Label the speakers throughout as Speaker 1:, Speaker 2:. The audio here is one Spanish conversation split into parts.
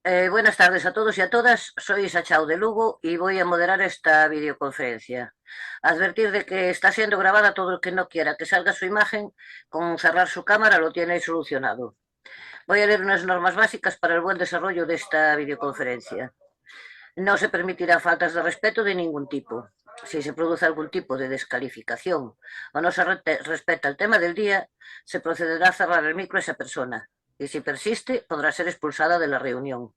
Speaker 1: Buenas tardes a todos y a todas. Soy Isa Chao de Lugo y voy a moderar esta videoconferencia. Advertir de que está siendo grabada. Todo el que no quiera que salga su imagen, con cerrar su cámara lo tiene solucionado. Voy a leer unas normas básicas para el buen desarrollo de esta videoconferencia. No se permitirá faltas de respeto de ningún tipo. Si se produce algún tipo de descalificación o no se respeta el tema del día, se procederá a cerrar el micro a esa persona y si persiste podrá ser expulsada de la reunión.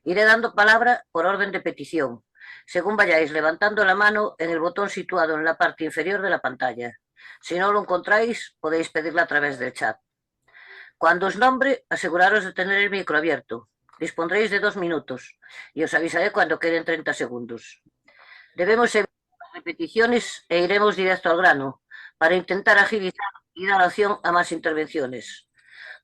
Speaker 1: Iré dando palabra por orden de petición, según vayáis levantando la mano en el botón situado en la parte inferior de la pantalla. Si no lo encontráis, podéis pedirla a través del chat. Cuando os nombre, aseguraros de tener el micro abierto. Dispondréis de 2 minutos y os avisaré cuando queden 30 segundos. Debemos evitar repeticiones e iremos directo al grano para intentar agilizar y dar opción a más intervenciones.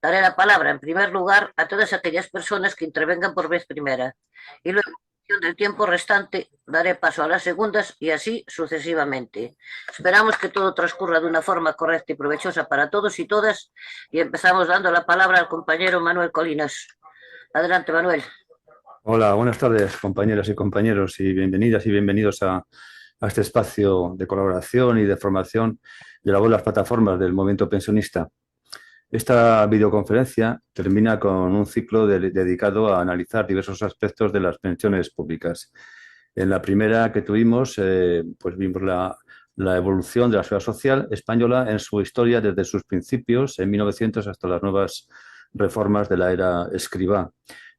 Speaker 1: Daré la palabra, en primer lugar, a todas aquellas personas que intervengan por vez primera y luego, en función del tiempo restante, daré paso a las segundas y así sucesivamente. Esperamos que todo transcurra de una forma correcta y provechosa para todos y todas y empezamos dando la palabra al compañero Manuel Colinas. Adelante, Manuel.
Speaker 2: Hola, buenas tardes, compañeras y compañeros, y bienvenidas y bienvenidos a este espacio de colaboración y de formación de la voz de las plataformas del movimiento pensionista. Esta videoconferencia termina con un ciclo dedicado a analizar diversos aspectos de las pensiones públicas. En la primera que tuvimos, pues vimos la evolución de la seguridad social española en su historia desde sus principios, en 1900, hasta las nuevas reformas de la era Escrivá,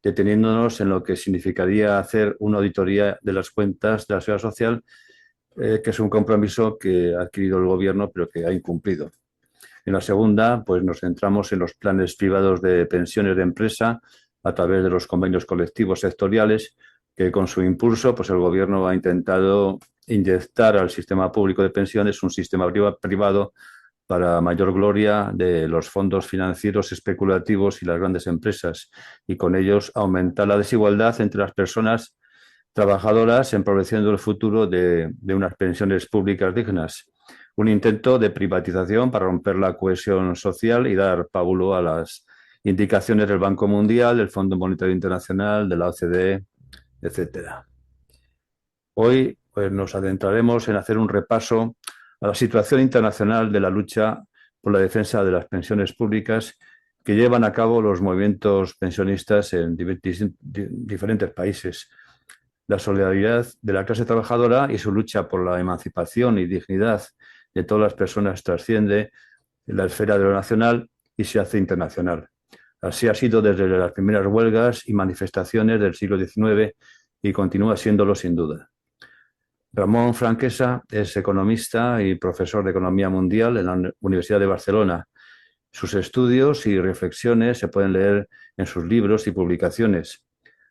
Speaker 2: deteniéndonos en lo que significaría hacer una auditoría de las cuentas de la seguridad social, que es un compromiso que ha adquirido el gobierno, pero que ha incumplido. En la segunda, pues nos centramos en los planes privados de pensiones de empresa a través de los convenios colectivos sectoriales, que con su impulso, pues el gobierno ha intentado inyectar al sistema público de pensiones un sistema privado para mayor gloria de los fondos financieros especulativos y las grandes empresas, y con ellos aumentar la desigualdad entre las personas trabajadoras, empobreciendo el futuro de unas pensiones públicas dignas. Un intento de privatización para romper la cohesión social y dar pábulo a las indicaciones del Banco Mundial, del Fondo Monetario Internacional, de la OCDE, etcétera. Hoy pues, nos adentraremos en hacer un repaso a la situación internacional de la lucha por la defensa de las pensiones públicas que llevan a cabo los movimientos pensionistas en diferentes países. La solidaridad de la clase trabajadora y su lucha por la emancipación y dignidad de todas las personas trasciende la esfera de lo nacional y se hace internacional. Así ha sido desde las primeras huelgas y manifestaciones del siglo XIX y continúa siéndolo sin duda. Ramón Franquesa es economista y profesor de Economía Mundial en la Universidad de Barcelona. Sus estudios y reflexiones se pueden leer en sus libros y publicaciones.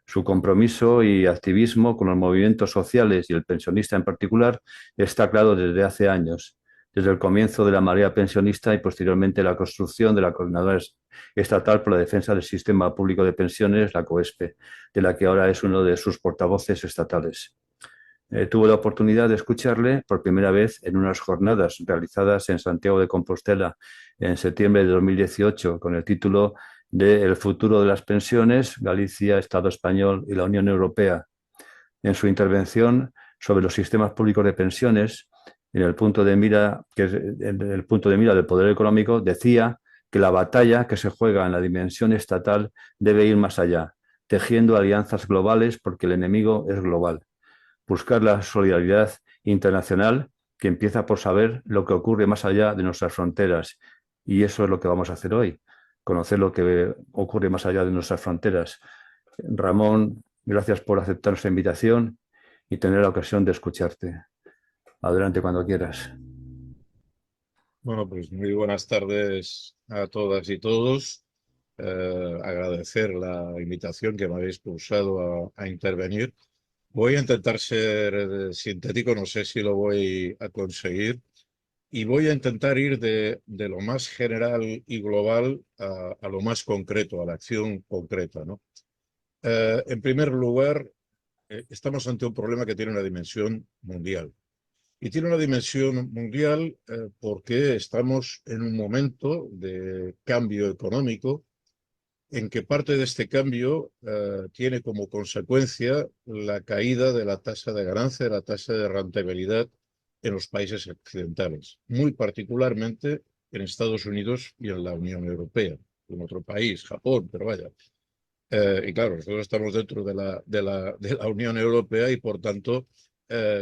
Speaker 2: Su compromiso y activismo con los movimientos sociales y el pensionista en particular está claro desde hace años, desde el comienzo de la marea pensionista y posteriormente la construcción de la Coordinadora Estatal por la Defensa del Sistema Público de Pensiones, la COESPE, de la que ahora es uno de sus portavoces estatales. Tuve la oportunidad de escucharle por primera vez en unas jornadas realizadas en Santiago de Compostela en septiembre de 2018 con el título de El futuro de las pensiones, Galicia, Estado español y la Unión Europea. En su intervención sobre los sistemas públicos de pensiones, en el punto de mira, que es el punto de mira del poder económico, decía que la batalla que se juega en la dimensión estatal debe ir más allá, tejiendo alianzas globales porque el enemigo es global. Buscar la solidaridad internacional que empieza por saber lo que ocurre más allá de nuestras fronteras. Y eso es lo que vamos a hacer hoy, conocer lo que ocurre más allá de nuestras fronteras. Ramón, gracias por aceptar nuestra invitación y tener la ocasión de escucharte. Adelante cuando quieras.
Speaker 3: Bueno, pues muy buenas tardes a todas y todos. Agradecer la invitación que me habéis cursado a intervenir. Voy a intentar ser sintético, no sé si lo voy a conseguir, y voy a intentar ir de lo más general y global a lo más concreto, a la acción concreta, ¿no? En primer lugar, estamos ante un problema que tiene una dimensión mundial. Y tiene una dimensión mundial porque estamos en un momento de cambio económico en que parte de este cambio tiene como consecuencia la caída de la tasa de ganancia, de la tasa de rentabilidad en los países occidentales, muy particularmente en Estados Unidos y en la Unión Europea, en otro país, Japón, pero vaya. Y claro, nosotros estamos dentro de la Unión Europea y por tanto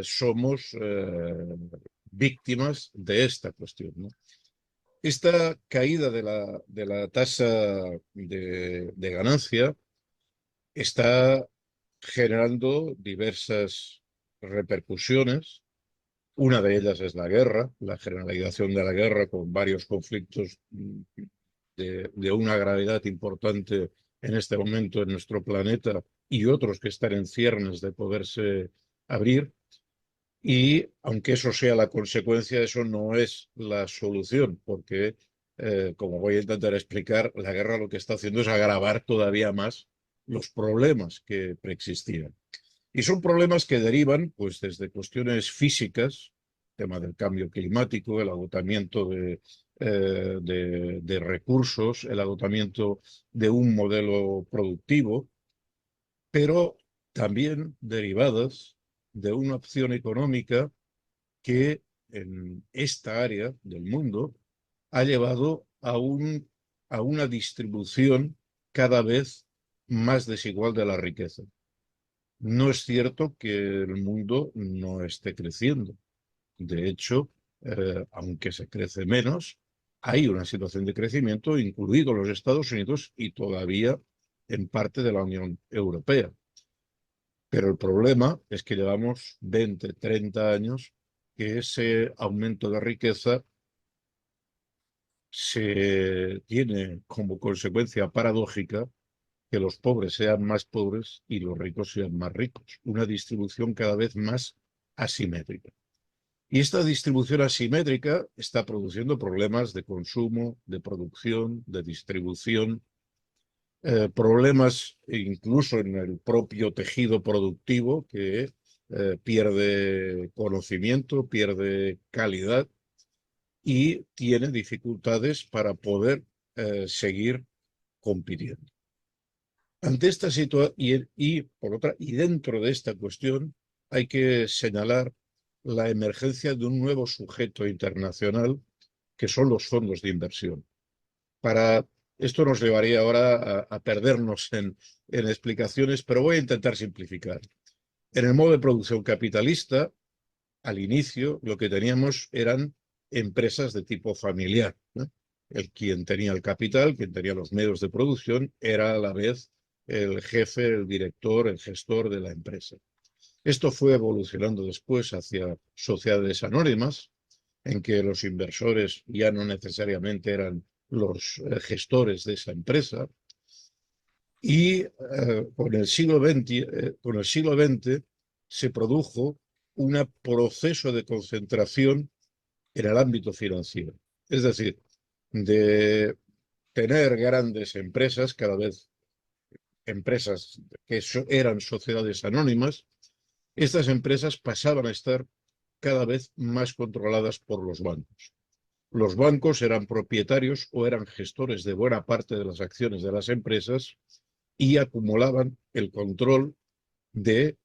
Speaker 3: somos víctimas de esta cuestión, ¿no? Esta caída de la tasa de ganancia está generando diversas repercusiones. Una de ellas es la guerra, la generalización de la guerra con varios conflictos de una gravedad importante en este momento en nuestro planeta y otros que están en ciernes de poderse abrir. Y aunque eso sea la consecuencia, eso no es la solución, porque, como voy a intentar explicar, la guerra lo que está haciendo es agravar todavía más los problemas que preexistían. Y son problemas que derivan pues, desde cuestiones físicas, tema del cambio climático, el agotamiento de recursos, el agotamiento de un modelo productivo, pero también derivadas de una opción económica que en esta área del mundo ha llevado a una distribución cada vez más desigual de la riqueza. No es cierto que el mundo no esté creciendo. De hecho, aunque se crece menos, hay una situación de crecimiento, incluido los Estados Unidos y todavía en parte de la Unión Europea. Pero el problema es que llevamos 20, 30 años que ese aumento de riqueza se tiene como consecuencia paradójica que los pobres sean más pobres y los ricos sean más ricos. Una distribución cada vez más asimétrica. Y esta distribución asimétrica está produciendo problemas de consumo, de producción, de distribución, problemas incluso en el propio tejido productivo que pierde conocimiento, pierde calidad y tiene dificultades para poder seguir compitiendo. Ante esta situación y dentro de esta cuestión hay que señalar la emergencia de un nuevo sujeto internacional que son los fondos de inversión. Esto nos llevaría ahora a perdernos en explicaciones, pero voy a intentar simplificar. En el modo de producción capitalista, al inicio, lo que teníamos eran empresas de tipo familiar, ¿no? Quien tenía el capital, quien tenía los medios de producción, era a la vez el jefe, el director, el gestor de la empresa. Esto fue evolucionando después hacia sociedades anónimas, en que los inversores ya no necesariamente eran los gestores de esa empresa. Y con el siglo XX se produjo un proceso de concentración en el ámbito financiero. Es decir, de tener grandes empresas, cada vez empresas que eran sociedades anónimas, estas empresas pasaban a estar cada vez más controladas por los bancos. Los bancos eran propietarios o eran gestores de buena parte de las acciones de las empresas y acumulaban el control de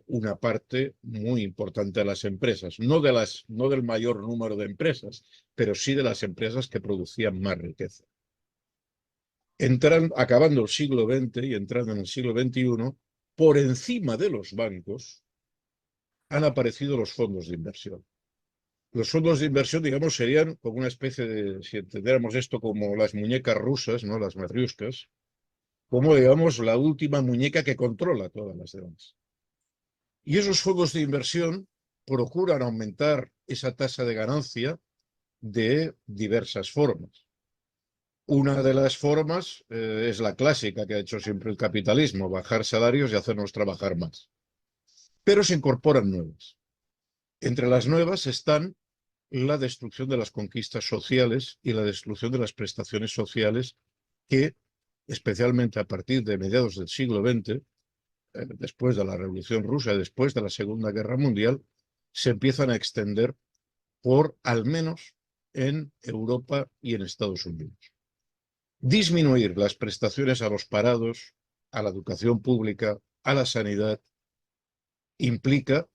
Speaker 3: una parte muy importante de las empresas, no del mayor número de empresas, pero sí de las empresas que producían más riqueza. Acabando el siglo XX y entrando en el siglo XXI, por encima de los bancos han aparecido los fondos de inversión. Los fondos de inversión, digamos, serían como una especie de, si entendiéramos esto como las muñecas rusas, ¿no? Las matriuscas, como, digamos, la última muñeca que controla todas las demás. Y esos fondos de inversión procuran aumentar esa tasa de ganancia de diversas formas. Una de las formas es la clásica que ha hecho siempre el capitalismo, bajar salarios y hacernos trabajar más. Pero se incorporan nuevas. Entre las nuevas están la destrucción de las conquistas sociales y la destrucción de las prestaciones sociales que, especialmente a partir de mediados del siglo XX, después de la Revolución Rusa, después de la Segunda Guerra Mundial, se empiezan a extender al menos en Europa y en Estados Unidos. Disminuir las prestaciones a los parados, a la educación pública, a la sanidad, implica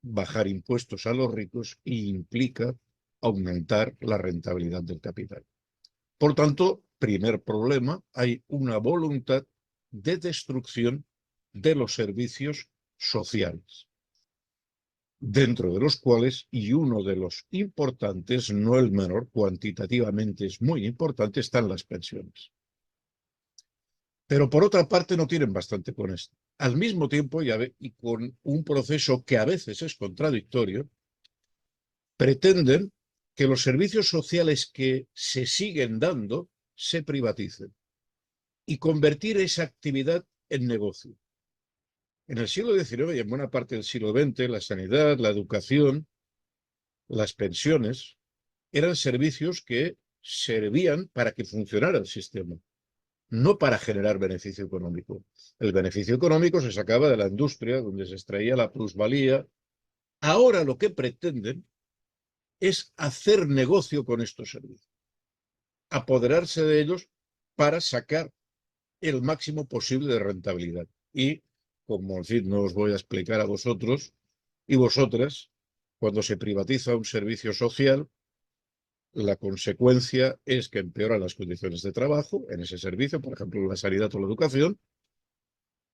Speaker 3: bajar impuestos a los ricos e implica aumentar la rentabilidad del capital. Por tanto, primer problema, hay una voluntad de destrucción de los servicios sociales, dentro de los cuales, y uno de los importantes, no el menor, cuantitativamente es muy importante, están las pensiones. Pero por otra parte no tienen bastante con esto. Al mismo tiempo, y con un proceso que a veces es contradictorio, pretenden que los servicios sociales que se siguen dando se privaticen y convertir esa actividad en negocio. En el siglo XIX y en buena parte del siglo XX, la sanidad, la educación, las pensiones eran servicios que servían para que funcionara el sistema, no para generar beneficio económico. El beneficio económico se sacaba de la industria, donde se extraía la plusvalía. Ahora lo que pretenden es hacer negocio con estos servicios, apoderarse de ellos para sacar el máximo posible de rentabilidad. Y, como en fin, no os voy a explicar a vosotros y vosotras, cuando se privatiza un servicio social, la consecuencia es que empeoran las condiciones de trabajo en ese servicio, por ejemplo, la sanidad o la educación,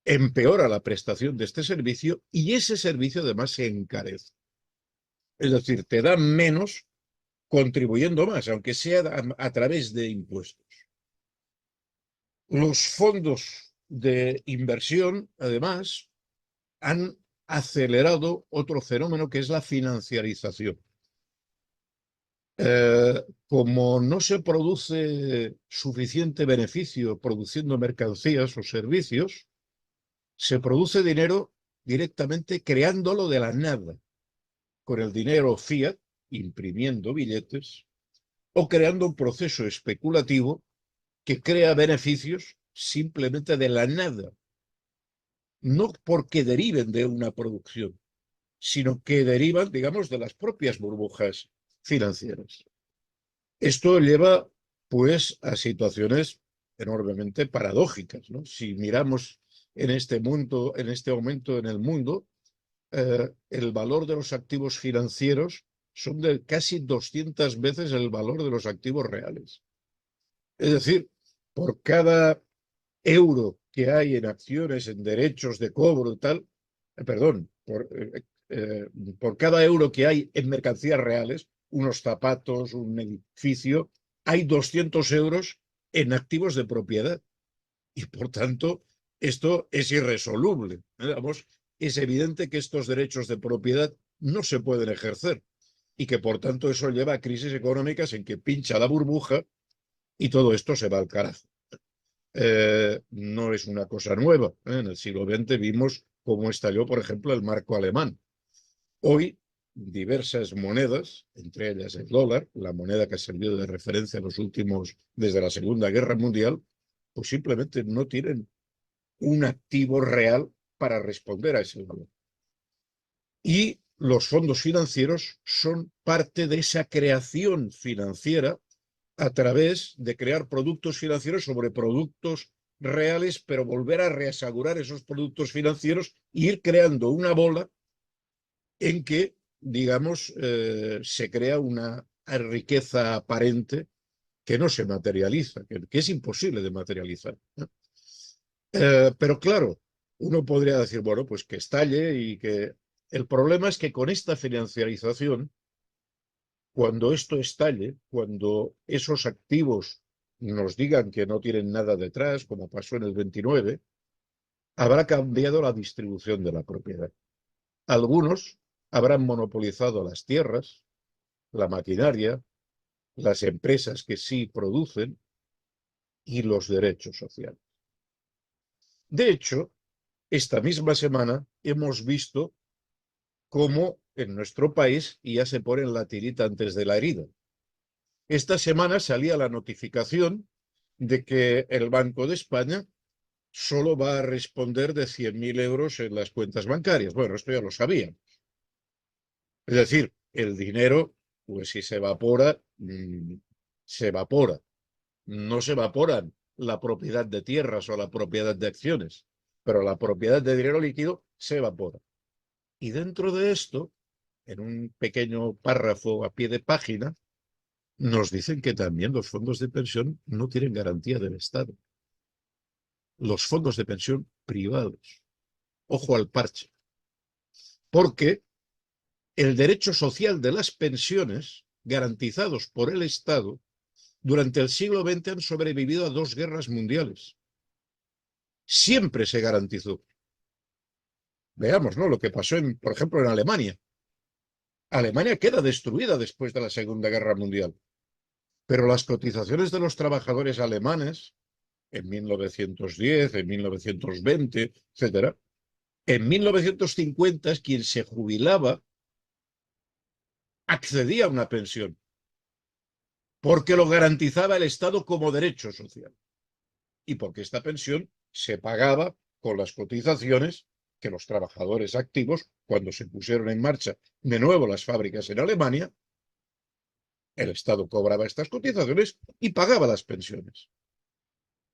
Speaker 3: empeora la prestación de este servicio y ese servicio además se encarece. Es decir, te dan menos contribuyendo más, aunque sea a través de impuestos. Los fondos de inversión, además, han acelerado otro fenómeno que es la financiarización. Como no se produce suficiente beneficio produciendo mercancías o servicios, se produce dinero directamente creándolo de la nada, con el dinero fiat, imprimiendo billetes, o creando un proceso especulativo que crea beneficios simplemente de la nada, no porque deriven de una producción, sino que derivan, digamos, de las propias burbujas financieras. Esto lleva, pues, a situaciones enormemente paradójicas, ¿no? Si miramos en este mundo, en este momento en el mundo, el valor de los activos financieros son de casi 200 veces el valor de los activos reales. Es decir, por cada euro que hay en acciones, en derechos de cobro y tal, perdón, por cada euro que hay en mercancías reales, unos zapatos, un edificio, hay 200 euros en activos de propiedad. Y por tanto, esto es irresoluble. Vamos, es evidente que estos derechos de propiedad no se pueden ejercer y que por tanto eso lleva a crisis económicas en que pincha la burbuja y todo esto se va al carajo. No es una cosa nueva. En el siglo XX vimos cómo estalló, por ejemplo, el marco alemán. Hoy, diversas monedas, entre ellas el dólar, la moneda que ha servido de referencia desde la Segunda Guerra Mundial, pues simplemente no tienen un activo real para responder a ese valor. Y los fondos financieros son parte de esa creación financiera a través de crear productos financieros sobre productos reales, pero volver a reasegurar esos productos financieros e ir creando una bola en que, digamos, se crea una riqueza aparente que no se materializa, que es imposible de materializar, ¿no? Pero claro, uno podría decir, bueno, pues que estalle y que... El problema es que con esta financiarización, cuando esto estalle, cuando esos activos nos digan que no tienen nada detrás, como pasó en el 29, habrá cambiado la distribución de la propiedad. Algunos habrán monopolizado las tierras, la maquinaria, las empresas que sí producen y los derechos sociales. De hecho, esta misma semana hemos visto cómo en nuestro país ya se pone la tirita antes de la herida. Esta semana salía la notificación de que el Banco de España solo va a responder de 100.000 euros en las cuentas bancarias. Bueno, esto ya lo sabían. Es decir, el dinero, pues si se evapora, se evapora. no se evaporan la propiedad de tierras o la propiedad de acciones, pero la propiedad de dinero líquido se evapora. Y dentro de esto, en un pequeño párrafo a pie de página, nos dicen que también los fondos de pensión no tienen garantía del Estado. Los fondos de pensión privados. Ojo al parche. Porque el derecho social de las pensiones, garantizados por el Estado, durante el siglo XX han sobrevivido a 2 guerras mundiales. Siempre se garantizó. Veamos, ¿no? Lo que pasó, por ejemplo, en Alemania. Alemania queda destruida después de la Segunda Guerra Mundial. Pero las cotizaciones de los trabajadores alemanes, en 1910, en 1920, etcétera, en 1950 quien se jubilaba accedía a una pensión, porque lo garantizaba el Estado como derecho social y porque esta pensión se pagaba con las cotizaciones que los trabajadores activos, cuando se pusieron en marcha de nuevo las fábricas en Alemania, el Estado cobraba estas cotizaciones y pagaba las pensiones.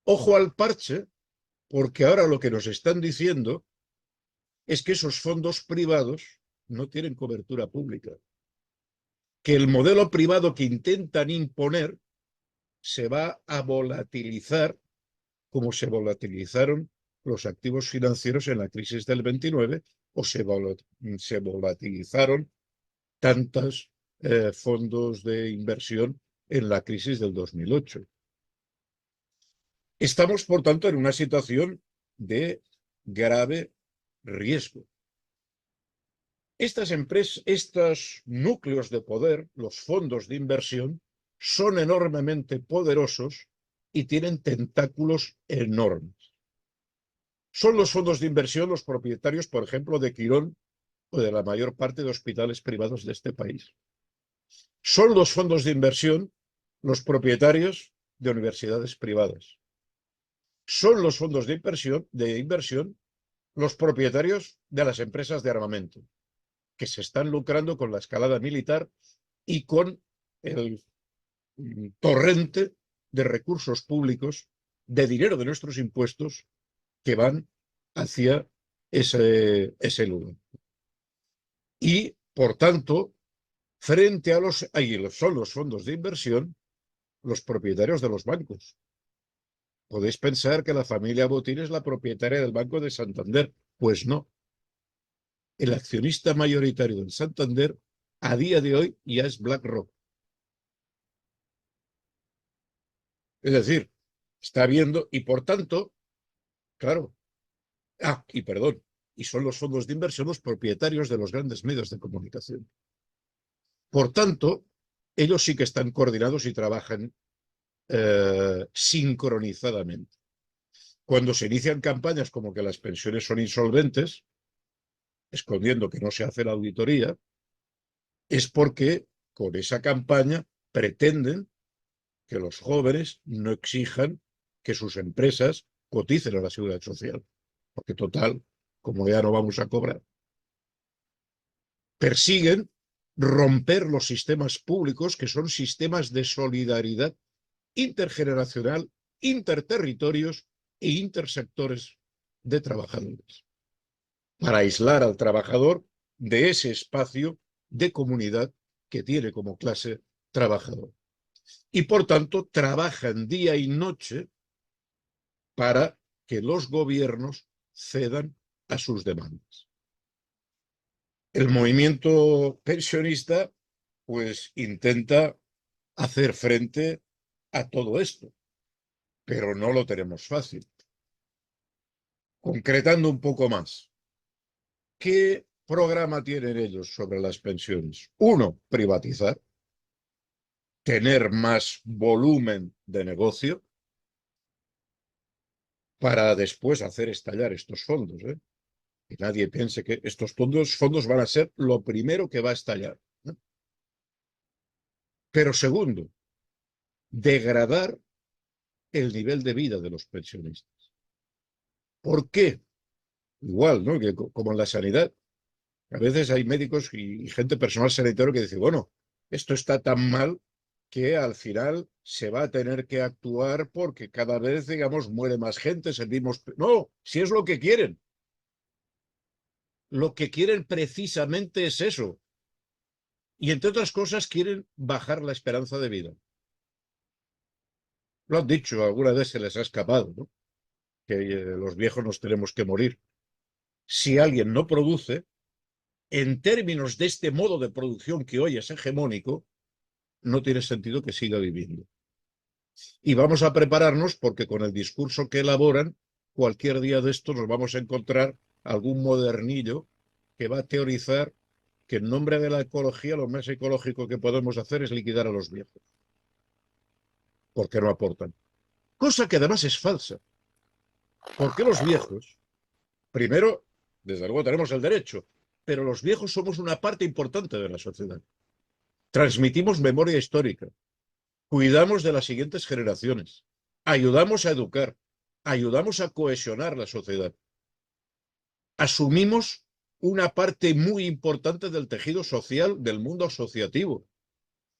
Speaker 3: Ojo al parche, porque ahora lo que nos están diciendo es que esos fondos privados no tienen cobertura pública, que el modelo privado que intentan imponer se va a volatilizar como se volatilizaron los activos financieros en la crisis del 29 o se volatilizaron tantos fondos de inversión en la crisis del 2008. Estamos, por tanto, en una situación de grave riesgo. Estos núcleos de poder, los fondos de inversión, son enormemente poderosos y tienen tentáculos enormes. Son los fondos de inversión los propietarios, por ejemplo, de Quirón o de la mayor parte de hospitales privados de este país. Son los fondos de inversión los propietarios de universidades privadas. Son los fondos de inversión los propietarios de las empresas de armamento, que se están lucrando con la escalada militar y con el torrente de recursos públicos, de dinero de nuestros impuestos, que van hacia ese lugar. Y, por tanto, frente a son los fondos de inversión, los propietarios de los bancos. Podéis pensar que la familia Botín es la propietaria del Banco de Santander. Pues no. El accionista mayoritario del Santander a día de hoy ya es BlackRock. Es decir, está viendo y por tanto, claro, y son los fondos de inversión los propietarios de los grandes medios de comunicación. Por tanto, ellos sí que están coordinados y trabajan sincronizadamente. Cuando se inician campañas como que las pensiones son insolventes, escondiendo que no se hace la auditoría, es porque con esa campaña pretenden que los jóvenes no exijan que sus empresas coticen a la seguridad social, porque total, como ya no vamos a cobrar. Persiguen romper los sistemas públicos, que son sistemas de solidaridad intergeneracional, interterritorios e intersectores de trabajadores, para aislar al trabajador de ese espacio de comunidad que tiene como clase trabajadora. Y por tanto trabajan día y noche para que los gobiernos cedan a sus demandas. El movimiento pensionista pues intenta hacer frente a todo esto, pero no lo tenemos fácil. Concretando un poco más, ¿qué programa tienen ellos sobre las pensiones? Uno, privatizar, tener más volumen de negocio para después hacer estallar estos fondos. Que nadie piense que estos fondos van a ser lo primero que va a estallar. Pero segundo, degradar el nivel de vida de los pensionistas. ¿Por qué? Igual, ¿no? Que como en la sanidad, a veces hay médicos y gente personal sanitario que dice, bueno, esto está tan mal que al final se va a tener que actuar porque cada vez, digamos, muere más gente, servimos... No, si es lo que quieren. Lo que quieren precisamente es eso. Y entre otras cosas quieren bajar la esperanza de vida. Lo han dicho, alguna vez se les ha escapado, ¿no? Que los viejos nos tenemos que morir. Si alguien no produce, en términos de este modo de producción que hoy es hegemónico, no tiene sentido que siga viviendo. Y vamos a prepararnos porque con el discurso que elaboran, cualquier día de estos nos vamos a encontrar algún modernillo que va a teorizar que en nombre de la ecología lo más ecológico que podemos hacer es liquidar a los viejos, porque no aportan. Cosa que además es falsa, porque los viejos, primero, desde luego tenemos el derecho, pero los viejos somos una parte importante de la sociedad. Transmitimos memoria histórica, cuidamos de las siguientes generaciones, ayudamos a educar, ayudamos a cohesionar la sociedad. Asumimos una parte muy importante del tejido social del mundo asociativo.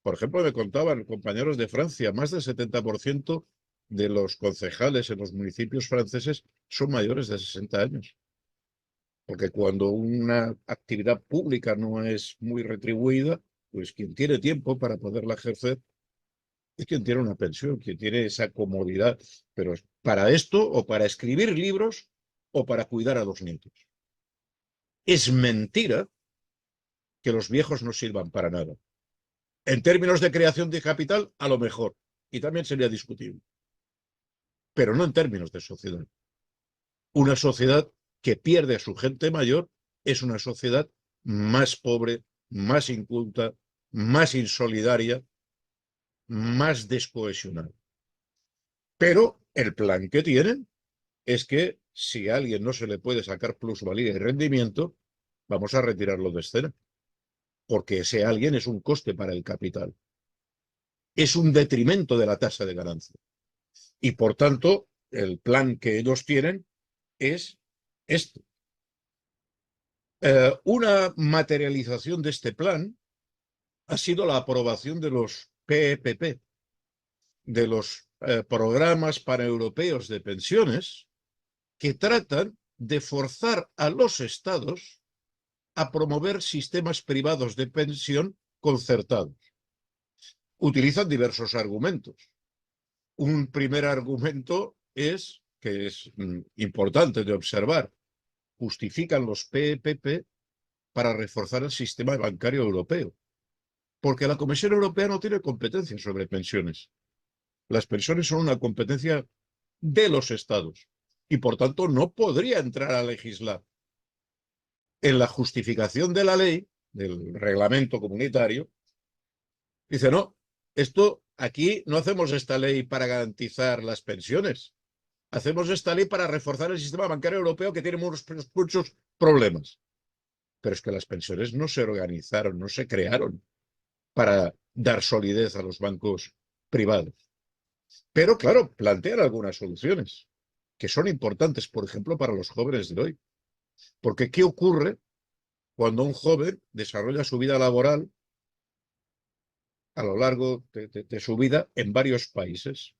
Speaker 3: Por ejemplo, me contaban compañeros de Francia, más del 70% de los concejales en los municipios franceses son mayores de 60 años. Porque cuando una actividad pública no es muy retribuida, pues quien tiene tiempo para poderla ejercer es quien tiene una pensión, quien tiene esa comodidad. Pero para esto, o para escribir libros, o para cuidar a los nietos. Es mentira que los viejos no sirvan para nada. En términos de creación de capital, a lo mejor. Y también sería discutible. Pero no en términos de sociedad. Una sociedad que pierde a su gente mayor es una sociedad más pobre, más inculta, más insolidaria, más descohesionada. Pero el plan que tienen es que si a alguien no se le puede sacar plusvalía y rendimiento, vamos a retirarlo de escena, porque ese alguien es un coste para el capital. Es un detrimento de la tasa de ganancia. Y por tanto, el plan que ellos tienen es este. Una materialización de este plan ha sido la aprobación de los PEPP, de los programas paneuropeos de pensiones, que tratan de forzar a los estados a promover sistemas privados de pensión concertados. Utilizan diversos argumentos. Un primer argumento es, que es importante de observar, justifican los PEPP para reforzar el sistema bancario europeo, porque la Comisión Europea no tiene competencia sobre pensiones. Las pensiones son una competencia de los estados y, por tanto, no podría entrar a legislar. En la justificación de la ley, del reglamento comunitario, dice, no, esto aquí no hacemos esta ley para garantizar las pensiones. Hacemos esta ley para reforzar el sistema bancario europeo que tiene muchos problemas. Pero es que las pensiones no se organizaron, no se crearon para dar solidez a los bancos privados. Pero, claro, plantean algunas soluciones que son importantes, por ejemplo, para los jóvenes de hoy. Porque, ¿qué ocurre cuando un joven desarrolla su vida laboral a lo largo de su vida en varios países?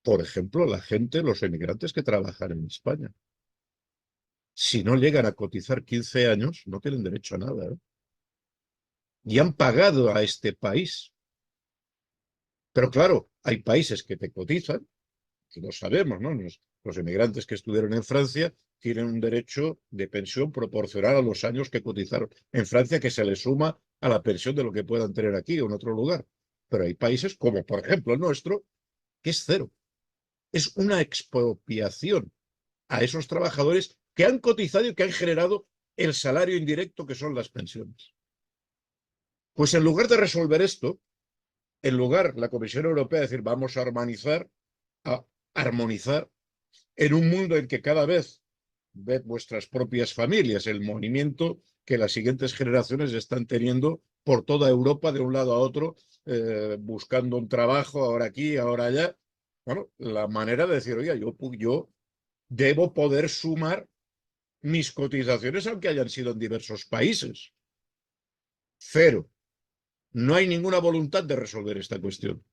Speaker 3: Por ejemplo, la gente, los emigrantes que trabajan en España. Si no llegan a cotizar 15 años, no tienen derecho a nada, ¿eh? Y han pagado a este país. Pero claro, hay países que te cotizan, que lo sabemos, ¿no? Los emigrantes que estuvieron en Francia tienen un derecho de pensión proporcional a los años que cotizaron en Francia, que se les suma a la pensión de lo que puedan tener aquí o en otro lugar. Pero hay países, como por ejemplo el nuestro, que es cero. Es una expropiación a esos trabajadores que han cotizado y que han generado el salario indirecto que son las pensiones. Pues en lugar de resolver esto, en lugar la Comisión Europea de decir vamos a armonizar en un mundo en que cada vez ved vuestras propias familias, el movimiento que las siguientes generaciones están teniendo por toda Europa de un lado a otro, buscando un trabajo, ahora aquí, ahora allá. Bueno, la manera de decir, oiga, yo debo poder sumar mis cotizaciones aunque hayan sido en diversos países. Cero. no hay ninguna voluntad de resolver esta cuestión.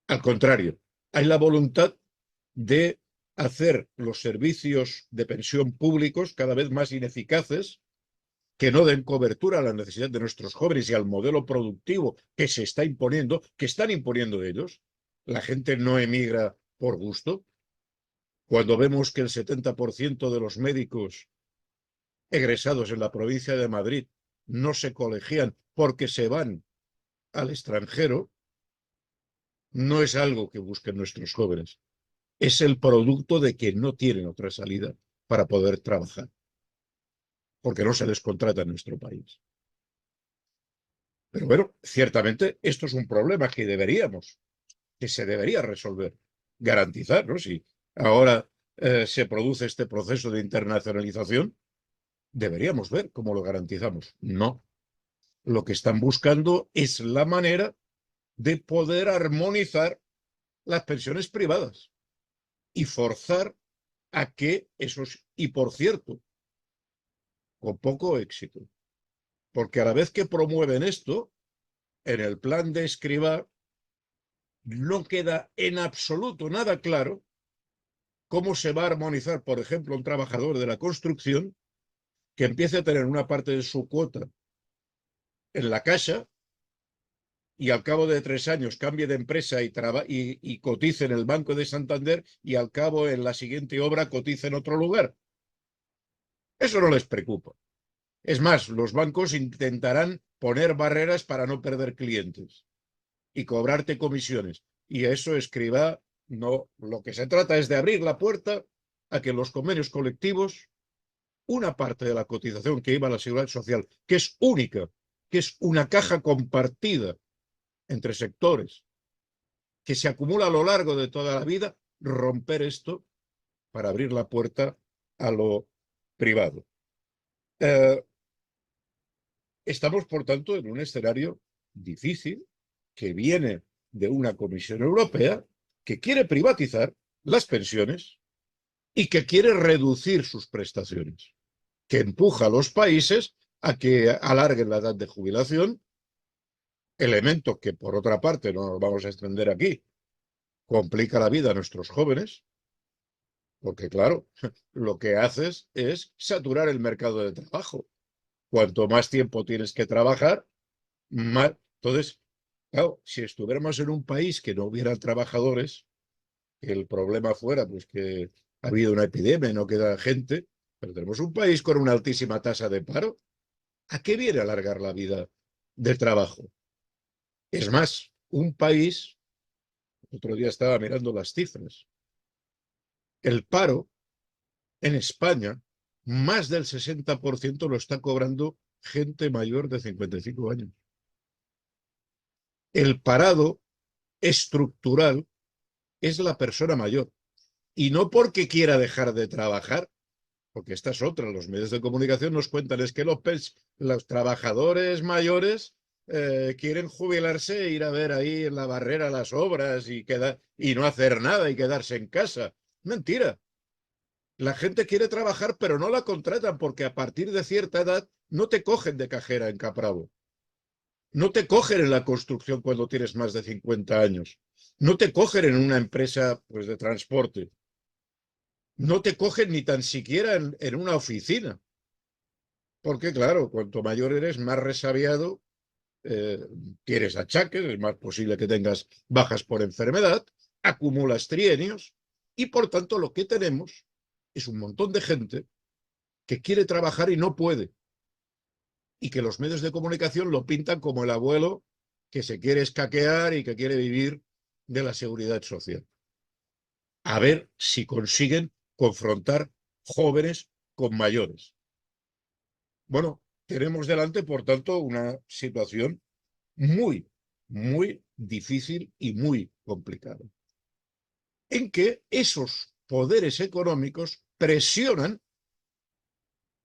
Speaker 3: Al contrario, hay la voluntad de hacer los servicios de pensión públicos cada vez más ineficaces, que no den cobertura a la necesidad de nuestros jóvenes y al modelo productivo que se está imponiendo, que están imponiendo ellos. La gente no emigra por gusto. Cuando vemos que el 70% de los médicos egresados en la provincia de Madrid no se colegian porque se van al extranjero, no es algo que busquen nuestros jóvenes. Es el producto de que no tienen otra salida para poder trabajar, porque no se les contrata en nuestro país. Pero bueno, ciertamente esto es un problema que se debería resolver, garantizar, ¿no? Si ahora se produce este proceso de internacionalización, deberíamos ver cómo lo garantizamos. No. Lo que están buscando es la manera de poder armonizar las pensiones privadas y forzar a que esos, y por cierto, con poco éxito, porque a la vez que promueven esto, en el plan de Escrivá no queda en absoluto nada claro cómo se va a armonizar, por ejemplo, un trabajador de la construcción que empiece a tener una parte de su cuota en la Caixa y al cabo de 3 años cambie de empresa y cotice en el Banco de Santander y al cabo en la siguiente obra cotice en otro lugar. Eso no les preocupa. Es más, los bancos intentarán poner barreras para no perder clientes y cobrarte comisiones. Y eso Escrivá, no, lo que se trata es de abrir la puerta a que los convenios colectivos, una parte de la cotización que iba a la seguridad social, que es única, que es una caja compartida entre sectores, que se acumula a lo largo de toda la vida, romper esto para abrir la puerta a lo privado. Estamos, por tanto, en un escenario difícil que viene de una Comisión Europea que quiere privatizar las pensiones y que quiere reducir sus prestaciones, que empuja a los países a que alarguen la edad de jubilación, elemento que, por otra parte, no nos vamos a extender aquí, complica la vida a nuestros jóvenes, porque, claro, lo que haces es saturar el mercado de trabajo. Cuanto más tiempo tienes que trabajar, más. Entonces, claro, si estuviéramos en un país que no hubiera trabajadores, que el problema fuera pues que ha habido una epidemia y no queda gente, pero tenemos un país con una altísima tasa de paro, ¿a qué viene alargar la vida del trabajo? Es más, un país, otro día estaba mirando las cifras, el paro en España, más del 60% lo está cobrando gente mayor de 55 años. El parado estructural es la persona mayor. Y no porque quiera dejar de trabajar, porque esta es otra, los medios de comunicación nos cuentan, es que los trabajadores mayores quieren jubilarse e ir a ver ahí en la barrera las obras y no hacer nada y quedarse en casa. Mentira. La gente quiere trabajar, pero no la contratan porque a partir de cierta edad no te cogen de cajera en Capravo. No te cogen en la construcción cuando tienes más de 50 años. No te cogen en una empresa pues, de transporte. No te cogen ni tan siquiera en una oficina. Porque, claro, cuanto mayor eres, más resabiado, tienes achaques, es más posible que tengas bajas por enfermedad, acumulas trienios y, por tanto, lo que tenemos es un montón de gente que quiere trabajar y no puede. Y que los medios de comunicación lo pintan como el abuelo que se quiere escaquear y que quiere vivir de la seguridad social. A ver si consiguen confrontar jóvenes con mayores. Bueno, tenemos delante, por tanto, una situación muy, muy difícil y muy complicada, en que esos poderes económicos presionan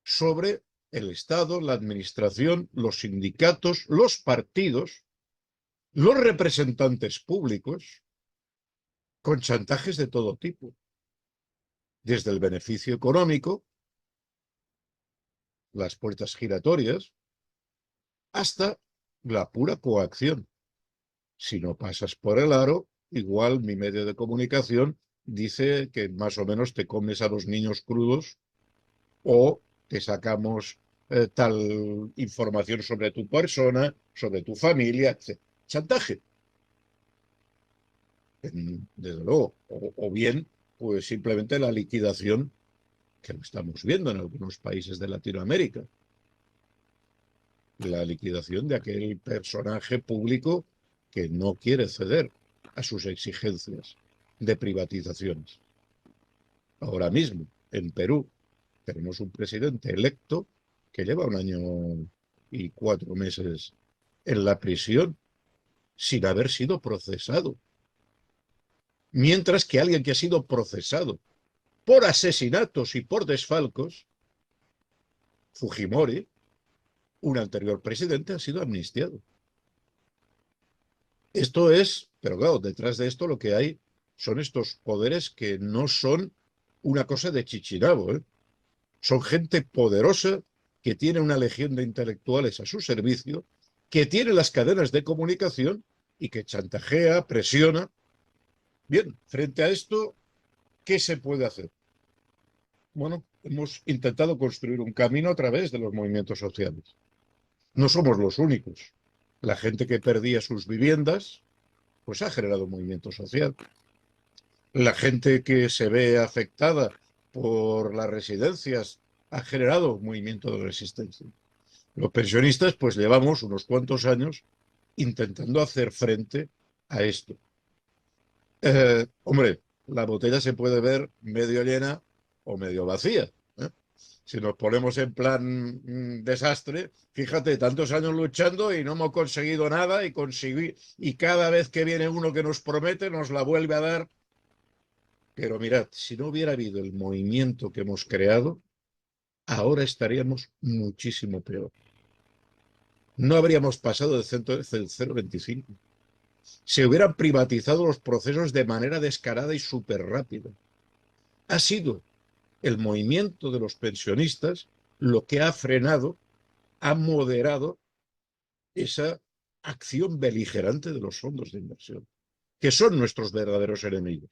Speaker 3: sobre el Estado, la administración, los sindicatos, los partidos, los representantes públicos, con chantajes de todo tipo, desde el beneficio económico, las puertas giratorias, hasta la pura coacción. Si no pasas por el aro, igual mi medio de comunicación dice que más o menos te comes a los niños crudos o te sacamos tal información sobre tu persona, sobre tu familia, etc. Chantaje. Desde luego. O bien, pues simplemente la liquidación que lo estamos viendo en algunos países de Latinoamérica. La liquidación de aquel personaje público que no quiere ceder a sus exigencias de privatizaciones. Ahora mismo, en Perú, tenemos un presidente electo que lleva 1 año y 4 meses en la prisión sin haber sido procesado. Mientras que alguien que ha sido procesado por asesinatos y por desfalcos, Fujimori, un anterior presidente, ha sido amnistiado. Esto es, pero claro, detrás de esto lo que hay son estos poderes que no son una cosa de Chichinabo, ¿eh? Son gente poderosa que tiene una legión de intelectuales a su servicio, que tiene las cadenas de comunicación y que chantajea, presiona. Bien, frente a esto, ¿qué se puede hacer? Bueno, hemos intentado construir un camino a través de los movimientos sociales. No somos los únicos. La gente que perdía sus viviendas, pues ha generado movimiento social. La gente que se ve afectada por las residencias ha generado movimiento de resistencia. Los pensionistas, pues llevamos unos cuantos años intentando hacer frente a esto. Hombre, la botella se puede ver medio llena o medio vacía, ¿eh? Si nos ponemos en plan desastre, fíjate, tantos años luchando y no hemos conseguido nada y cada vez que viene uno que nos promete nos la vuelve a dar. Pero mirad, si no hubiera habido el movimiento que hemos creado, ahora estaríamos muchísimo peor. No habríamos pasado del 0,25. Se hubieran privatizado los procesos de manera descarada y súper rápida. Ha sido el movimiento de los pensionistas lo que ha frenado, ha moderado esa acción beligerante de los fondos de inversión, que son nuestros verdaderos enemigos.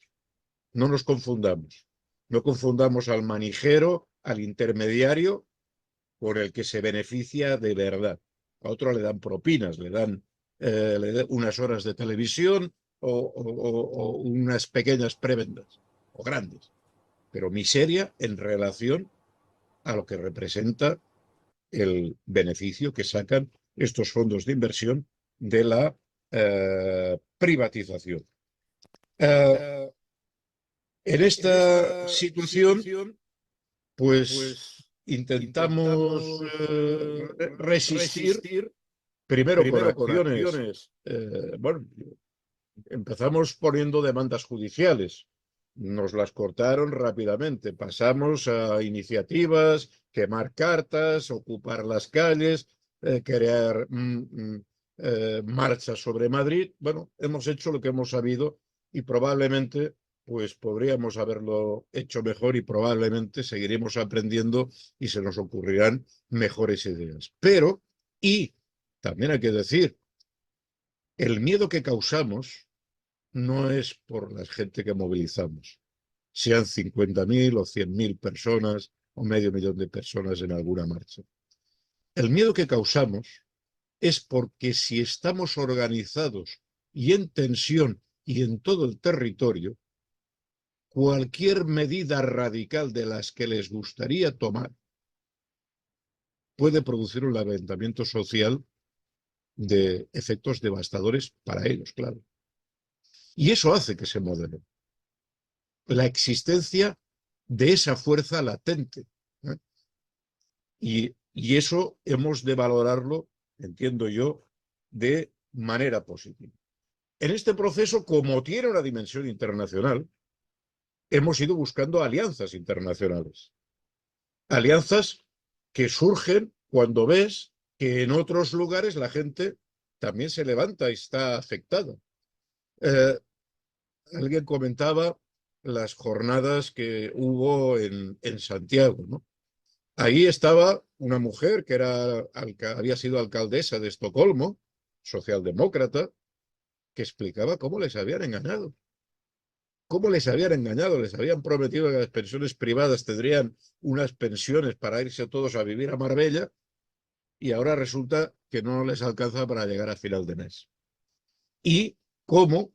Speaker 3: No nos confundamos. No confundamos al manijero, al intermediario, por el que se beneficia de verdad. A otro le dan propinas, le dan unas horas de televisión o unas pequeñas prebendas, o grandes, pero miseria en relación a lo que representa el beneficio que sacan estos fondos de inversión de la privatización. En esta situación, pues intentamos resistir primero con acciones. Bueno, empezamos poniendo demandas judiciales. Nos las cortaron rápidamente. Pasamos a iniciativas, quemar cartas, ocupar las calles, crear marchas sobre Madrid. Bueno, hemos hecho lo que hemos sabido y probablemente pues podríamos haberlo hecho mejor y probablemente seguiremos aprendiendo y se nos ocurrirán mejores ideas. Pero, y también hay que decir, el miedo que causamos no es por la gente que movilizamos, sean 50.000 o 100.000 personas o medio millón de personas en alguna marcha. El miedo que causamos es porque si estamos organizados y en tensión y en todo el territorio, cualquier medida radical de las que les gustaría tomar puede producir un levantamiento social de efectos devastadores para ellos, claro. Y eso hace que se modele la existencia de esa fuerza latente, ¿eh? Y eso hemos de valorarlo, entiendo yo, de manera positiva. En este proceso, como tiene una dimensión internacional, hemos ido buscando alianzas internacionales. Alianzas que surgen cuando ves que en otros lugares la gente también se levanta y está afectada. Alguien comentaba las jornadas que hubo en Santiago, ¿no? Ahí estaba una mujer que había sido alcaldesa de Estocolmo socialdemócrata, que explicaba cómo les habían engañado. ¿Cómo les habían engañado? Les habían prometido que las pensiones privadas tendrían unas pensiones para irse todos a vivir a Marbella y ahora resulta que no les alcanza para llegar a final de mes. Y cómo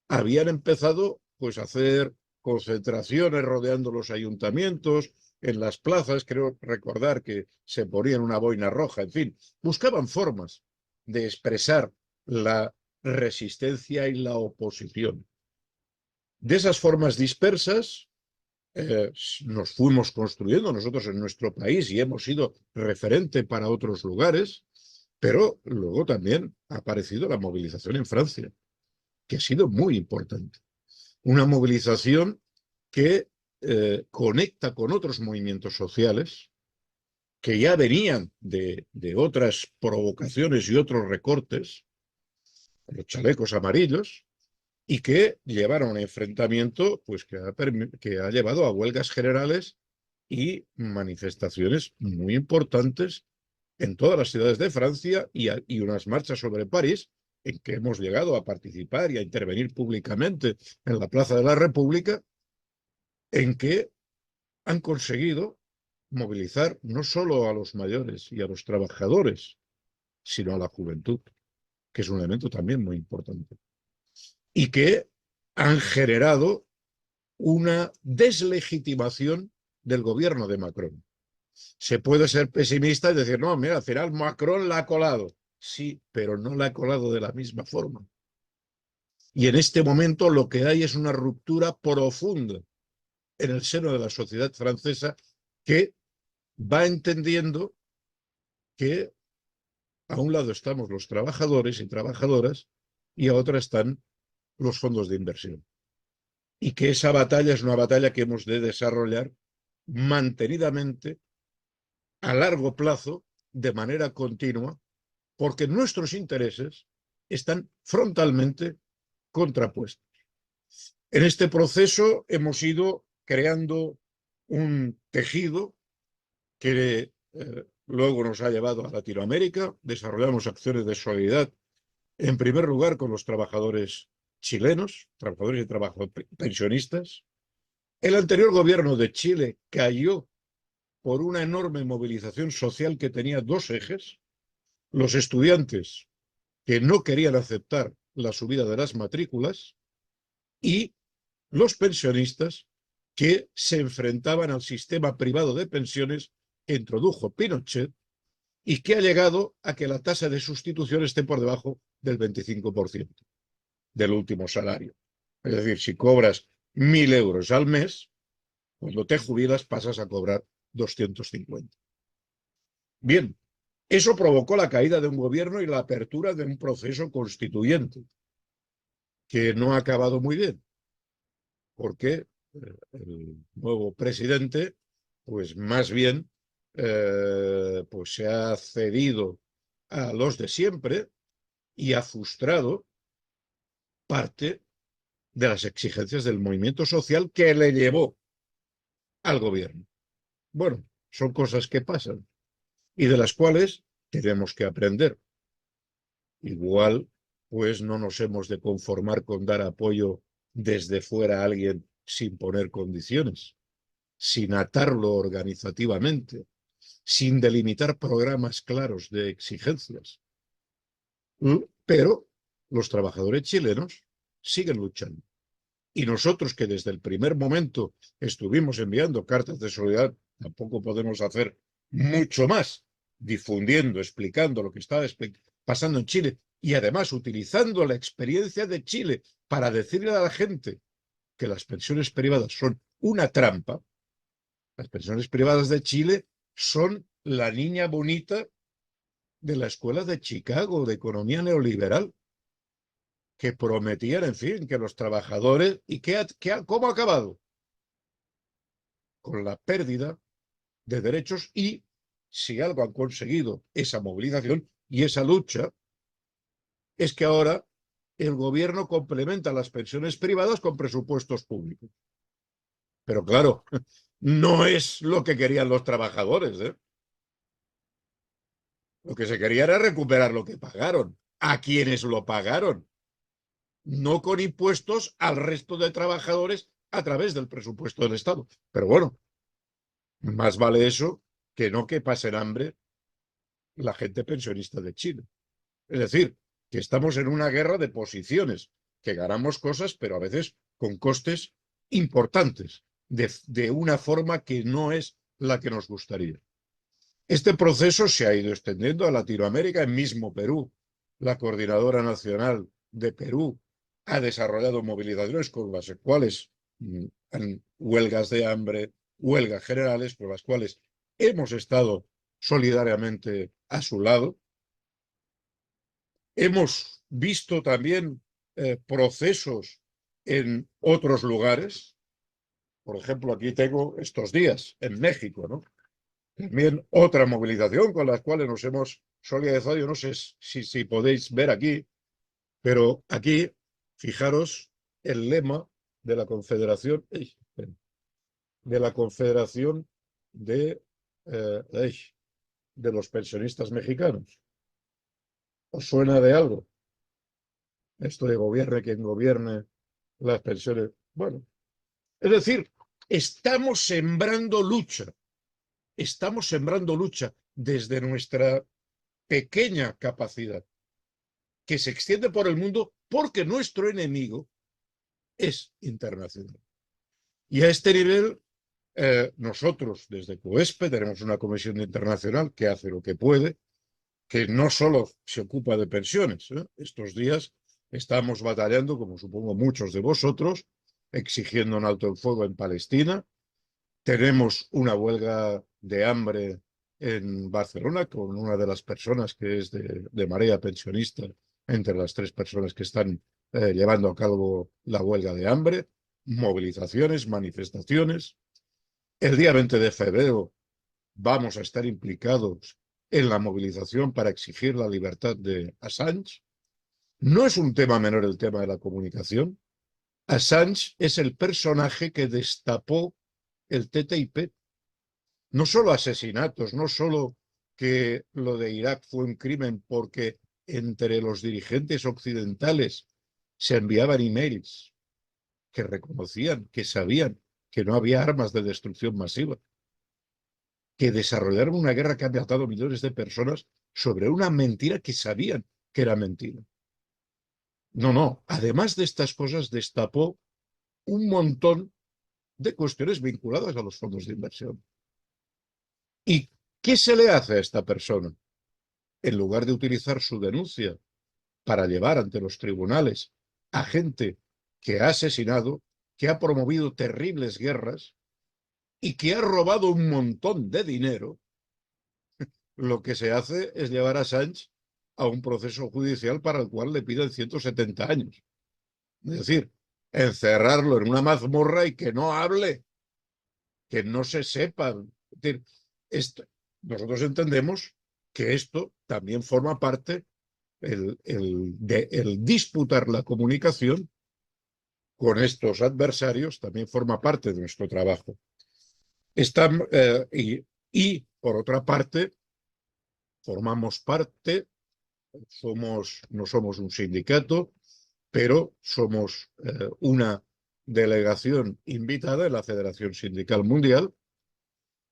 Speaker 3: habían empezado pues, a hacer concentraciones rodeando los ayuntamientos, en las plazas, creo recordar que se ponían una boina roja, en fin, buscaban formas de expresar la resistencia y la oposición. De esas formas dispersas nos fuimos construyendo nosotros en nuestro país y hemos sido referente para otros lugares, pero luego también ha aparecido la movilización en Francia, que ha sido muy importante. Una movilización que conecta con otros movimientos sociales que ya venían de otras provocaciones y otros recortes, los chalecos amarillos, y que llevaron a un enfrentamiento pues, que ha llevado a huelgas generales y manifestaciones muy importantes en todas las ciudades de Francia y unas marchas sobre París en que hemos llegado a participar y a intervenir públicamente en la Plaza de la República, en que han conseguido movilizar no solo a los mayores y a los trabajadores, sino a la juventud, que es un elemento también muy importante, y que han generado una deslegitimación del gobierno de Macron. Se puede ser pesimista y decir, no, mira, al final Macron la ha colado. Sí, pero no la ha colado de la misma forma. Y en este momento lo que hay es una ruptura profunda en el seno de la sociedad francesa que va entendiendo que a un lado estamos los trabajadores y trabajadoras y a otra están los fondos de inversión. Y que esa batalla es una batalla que hemos de desarrollar mantenidamente a largo plazo, de manera continua, porque nuestros intereses están frontalmente contrapuestos. En este proceso hemos ido creando un tejido que luego nos ha llevado a Latinoamérica. Desarrollamos acciones de solidaridad, en primer lugar, con los trabajadores chilenos, trabajadores y trabajadores pensionistas. El anterior gobierno de Chile cayó por una enorme movilización social que tenía dos ejes: los estudiantes que no querían aceptar la subida de las matrículas y los pensionistas que se enfrentaban al sistema privado de pensiones que introdujo Pinochet y que ha llegado a que la tasa de sustitución esté por debajo del 25% del último salario. Es decir, si cobras 1.000 euros al mes, cuando te jubilas pasas a cobrar 250. Bien, eso provocó la caída de un gobierno y la apertura de un proceso constituyente que no ha acabado muy bien, porque el nuevo presidente, pues más bien, pues se ha cedido a los de siempre y ha frustrado parte de las exigencias del movimiento social que le llevó al gobierno. Bueno, son cosas que pasan y de las cuales tenemos que aprender. Igual, pues no nos hemos de conformar con dar apoyo desde fuera a alguien sin poner condiciones, sin atarlo organizativamente, sin delimitar programas claros de exigencias. Pero los trabajadores chilenos siguen luchando. Y nosotros, que desde el primer momento estuvimos enviando cartas de solidaridad, tampoco podemos hacer mucho más, difundiendo, explicando lo que estaba pasando en Chile y además utilizando la experiencia de Chile para decirle a la gente que las pensiones privadas son una trampa. Las pensiones privadas de Chile son la niña bonita de la escuela de Chicago de economía neoliberal, que prometían, en fin, que los trabajadores... ¿Y cómo ha acabado? Con la pérdida de derechos. Y si algo han conseguido esa movilización y esa lucha, es que ahora el gobierno complementa las pensiones privadas con presupuestos públicos. Pero claro, no es lo que querían los trabajadores, ¿eh? Lo que se quería era recuperar lo que pagaron a quienes lo pagaron, no con impuestos al resto de trabajadores a través del presupuesto del Estado. Pero bueno, más vale eso que no que pasen hambre la gente pensionista de Chile. Es decir, que estamos en una guerra de posiciones, que ganamos cosas, pero a veces con costes importantes, de una forma que no es la que nos gustaría. Este proceso se ha ido extendiendo a Latinoamérica, en mismo Perú. La Coordinadora Nacional de Perú ha desarrollado movilizaciones con las cuales huelgas de hambre, huelgas generales, con las cuales hemos estado solidariamente a su lado. Hemos visto también procesos en otros lugares. Por ejemplo, aquí tengo estos días en México, ¿no? También otra movilización con las cuales nos hemos solidarizado. Yo no sé si podéis ver aquí, pero aquí, fijaros el lema de la Confederación, de de los pensionistas mexicanos. ¿Os suena de algo? Esto de gobierne quien gobierne las pensiones. Bueno, es decir, estamos sembrando lucha desde nuestra pequeña capacidad, que se extiende por el mundo porque nuestro enemigo es internacional. Y a este nivel, nosotros desde COESPE tenemos una comisión internacional que hace lo que puede, que no solo se ocupa de pensiones. Estos días estamos batallando, como supongo muchos de vosotros, exigiendo un alto el fuego en Palestina. Tenemos una huelga de hambre en Barcelona con una de las personas que es de Marea Pensionista, entre las 3 personas que están llevando a cabo la huelga de hambre, movilizaciones, manifestaciones. El día 20 de febrero vamos a estar implicados en la movilización para exigir la libertad de Assange. No es un tema menor el tema de la comunicación. Assange es el personaje que destapó el TTIP. No solo asesinatos, no solo que lo de Irak fue un crimen porque entre los dirigentes occidentales se enviaban emails que reconocían, que sabían que no había armas de destrucción masiva, que desarrollaron una guerra que ha matado millones de personas sobre una mentira que sabían que era mentira. No. Además de estas cosas, destapó un montón de cuestiones vinculadas a los fondos de inversión. ¿Y qué se le hace a esta persona? En lugar de utilizar su denuncia para llevar ante los tribunales a gente que ha asesinado, que ha promovido terribles guerras y que ha robado un montón de dinero, lo que se hace es llevar a Sánchez a un proceso judicial para el cual le piden 170 años. Es decir, encerrarlo en una mazmorra y que no hable, que no se sepa. Es decir, nosotros entendemos que esto también forma parte el disputar la comunicación con estos adversarios, también forma parte de nuestro trabajo. Y por otra parte, formamos parte, no somos un sindicato, pero somos una delegación invitada en la Federación Sindical Mundial,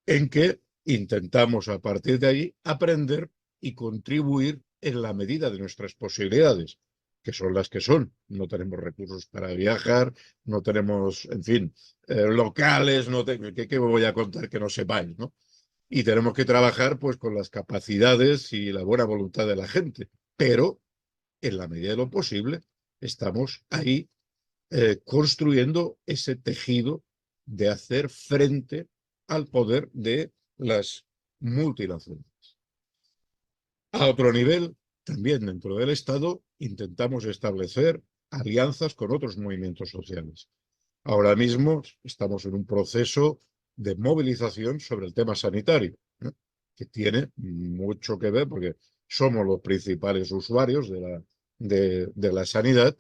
Speaker 3: en que intentamos a partir de ahí aprender y contribuir en la medida de nuestras posibilidades, que son las que son. No tenemos recursos para viajar, no tenemos, en fin, locales, ¿qué voy a contar que no sepáis, ¿no? Y tenemos que trabajar pues con las capacidades y la buena voluntad de la gente, pero en la medida de lo posible estamos ahí construyendo ese tejido de hacer frente al poder de las multinacionales. A otro nivel, también dentro del Estado, intentamos establecer alianzas con otros movimientos sociales. Ahora mismo estamos en un proceso de movilización sobre el tema sanitario, que tiene mucho que ver porque somos los principales usuarios de la sanidad,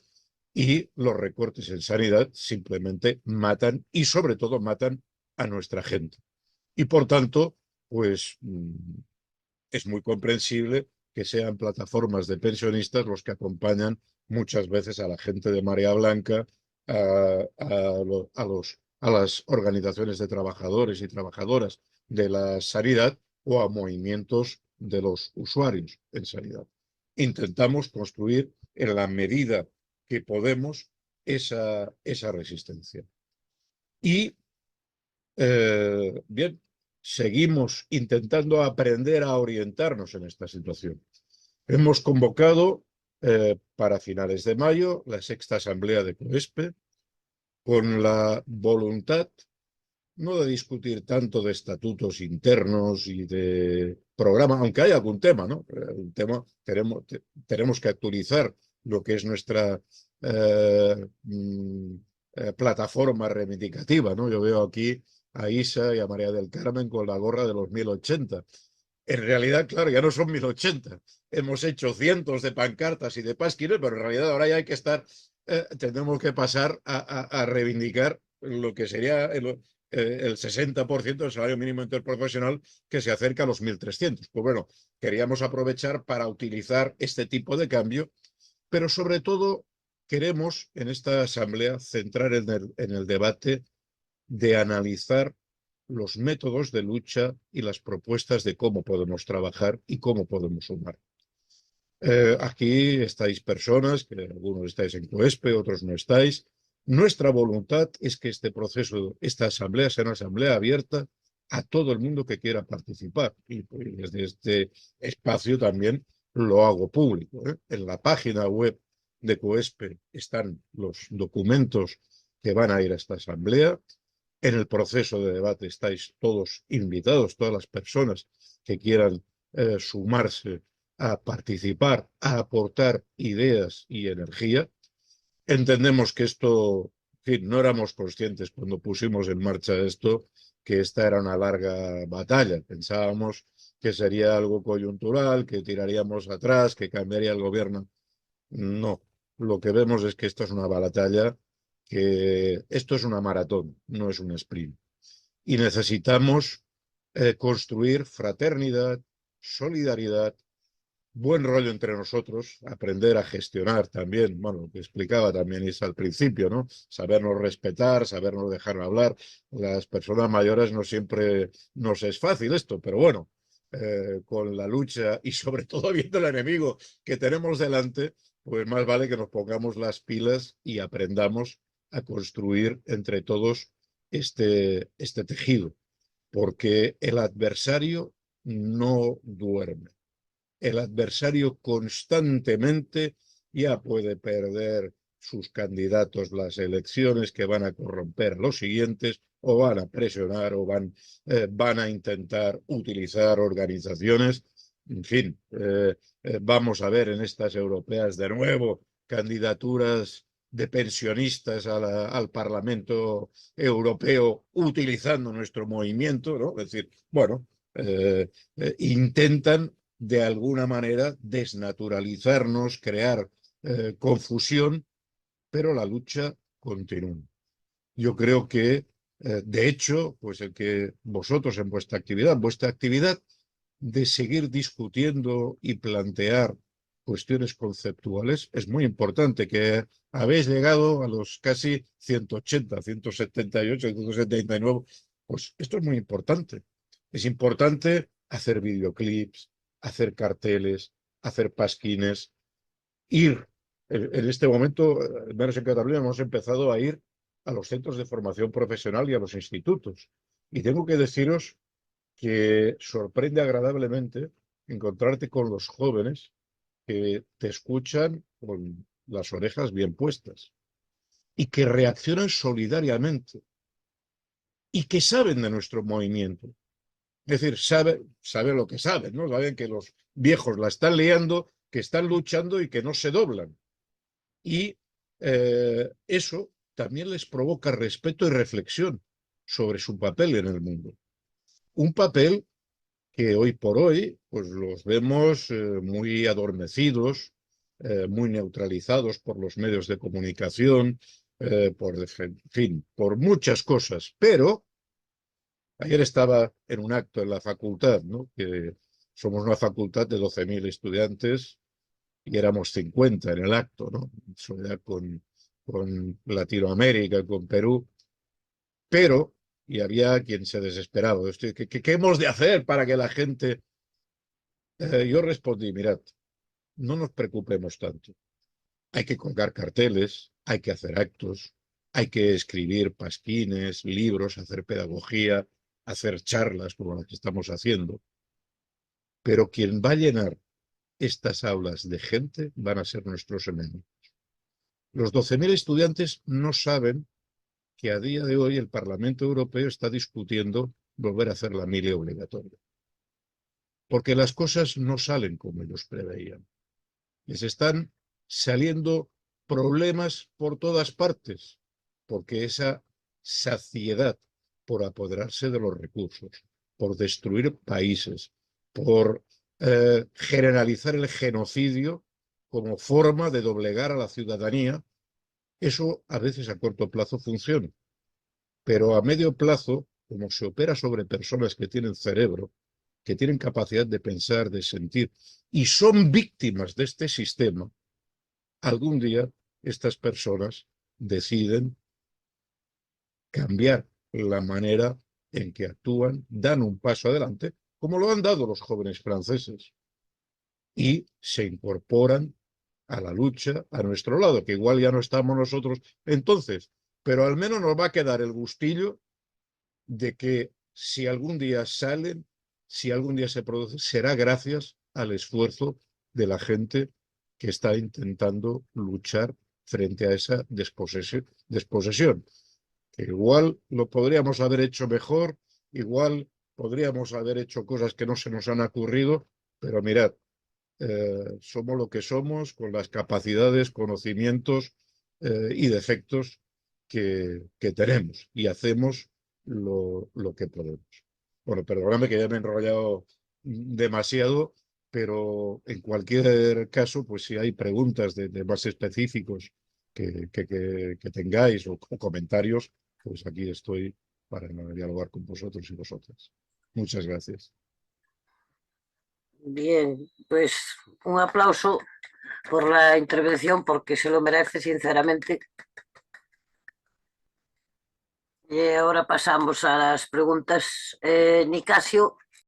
Speaker 3: y los recortes en sanidad simplemente matan y sobre todo matan a nuestra gente. Y por tanto, pues es muy comprensible que sean plataformas de pensionistas los que acompañan muchas veces a la gente de Marea Blanca, a las organizaciones de trabajadores y trabajadoras de la sanidad o a movimientos de los usuarios en sanidad. Intentamos construir en la medida que podemos esa resistencia. Y bien, seguimos intentando aprender a orientarnos en esta situación. Hemos convocado para finales de mayo la sexta asamblea de COESPE con la voluntad no de discutir tanto de estatutos internos y de programa, aunque hay algún tema, ¿no? Un tema, tenemos que actualizar lo que es nuestra plataforma reivindicativa, ¿no? Yo veo aquí a Isa y a María del Carmen con la gorra de los 1080. En realidad, claro, ya no son 1080. Hemos hecho cientos de pancartas y de pasquines, pero en realidad ahora ya hay que estar, tenemos que pasar a reivindicar lo que sería el 60% del salario mínimo interprofesional, que se acerca a los 1.300. Pues bueno, queríamos aprovechar para utilizar este tipo de cambio, pero sobre todo queremos en esta asamblea centrar en el debate de analizar los métodos de lucha y las propuestas de cómo podemos trabajar y cómo podemos sumar. Aquí estáis personas, que algunos estáis en COESPE, otros no estáis. Nuestra voluntad es que este proceso, esta asamblea, sea una asamblea abierta a todo el mundo que quiera participar. Y desde este espacio también lo hago público. En la página web de COESPE están los documentos que van a ir a esta asamblea. En el proceso de debate estáis todos invitados, todas las personas que quieran sumarse a participar, a aportar ideas y energía. Entendemos que esto, en fin, no éramos conscientes cuando pusimos en marcha esto, que esta era una larga batalla. Pensábamos que sería algo coyuntural, que tiraríamos atrás, que cambiaría el gobierno. No, lo que vemos es que esto es una batalla, que esto es una maratón, no es un sprint. Y necesitamos construir fraternidad, solidaridad, buen rollo entre nosotros, aprender a gestionar también, bueno, lo que explicaba también es al principio, ¿no? Sabernos respetar, sabernos dejar hablar. Las personas mayores no siempre nos es fácil esto, pero bueno, con la lucha y sobre todo viendo el enemigo que tenemos delante, pues más vale que nos pongamos las pilas y aprendamos a construir entre todos este tejido, porque el adversario no duerme. El adversario constantemente ya puede perder sus candidatos las elecciones, que van a corromper a los siguientes, o van a presionar, o van a intentar utilizar organizaciones. En fin, vamos a ver en estas europeas de nuevo candidaturas de pensionistas al Parlamento Europeo utilizando nuestro movimiento, ¿no? Es decir, bueno, intentan de alguna manera desnaturalizarnos, crear confusión, pero la lucha continúa. Yo creo que, de hecho, pues el que vosotros en vuestra actividad de seguir discutiendo y plantear cuestiones conceptuales es muy importante, que habéis llegado a los casi 180, 178, 179, pues esto es muy importante. Es importante hacer videoclips, hacer carteles, hacer pasquines, ir. En este momento, al menos en Cataluña, hemos empezado a ir a los centros de formación profesional y a los institutos. Y tengo que deciros que sorprende agradablemente encontrarte con los jóvenes que te escuchan con las orejas bien puestas y que reaccionan solidariamente y que saben de nuestro movimiento. Es decir, saben lo que saben, ¿no? Saben que los viejos la están liando, que están luchando y que no se doblan. Y eso también les provoca respeto y reflexión sobre su papel en el mundo. Un papel que hoy por hoy pues los vemos muy adormecidos, muy neutralizados por los medios de comunicación, en fin, por muchas cosas. Pero ayer estaba en un acto en la facultad, ¿no? Que somos una facultad de 12.000 estudiantes y éramos 50 en el acto, ¿no? Eso ya con Latinoamérica, con Perú, pero, y había quien se desesperaba, ¿qué hemos de hacer para que la gente... yo respondí, mirad, no nos preocupemos tanto. Hay que colgar carteles, hay que hacer actos, hay que escribir pasquines, libros, hacer pedagogía, hacer charlas como las que estamos haciendo. Pero quien va a llenar estas aulas de gente van a ser nuestros enemigos. Los 12.000 estudiantes no saben que a día de hoy el Parlamento Europeo está discutiendo volver a hacer la mili obligatoria. Porque las cosas no salen como ellos preveían. Les están saliendo problemas por todas partes, porque esa saciedad por apoderarse de los recursos, por destruir países, por generalizar el genocidio como forma de doblegar a la ciudadanía, eso a veces a corto plazo funciona, pero a medio plazo, como se opera sobre personas que tienen cerebro, que tienen capacidad de pensar, de sentir, y son víctimas de este sistema, algún día estas personas deciden cambiar la manera en que actúan, dan un paso adelante, como lo han dado los jóvenes franceses, y se incorporan a la lucha a nuestro lado, que igual ya no estamos nosotros entonces, pero al menos nos va a quedar el gustillo de que si algún día salen, si algún día se produce, será gracias al esfuerzo de la gente que está intentando luchar frente a esa desposesión. Que igual lo podríamos haber hecho mejor, igual podríamos haber hecho cosas que no se nos han ocurrido, pero mirad, somos lo que somos, con las capacidades, conocimientos y defectos que tenemos, y hacemos lo que podemos. Bueno, perdóname que ya me he enrollado demasiado, pero en cualquier caso, pues si hay preguntas de más específicos que tengáis o comentarios, pues aquí estoy para dialogar con vosotros y vosotras. Muchas gracias.
Speaker 1: Bien, pues un aplauso por la intervención porque se lo merece sinceramente. Y ahora pasamos a las preguntas. Nicasio,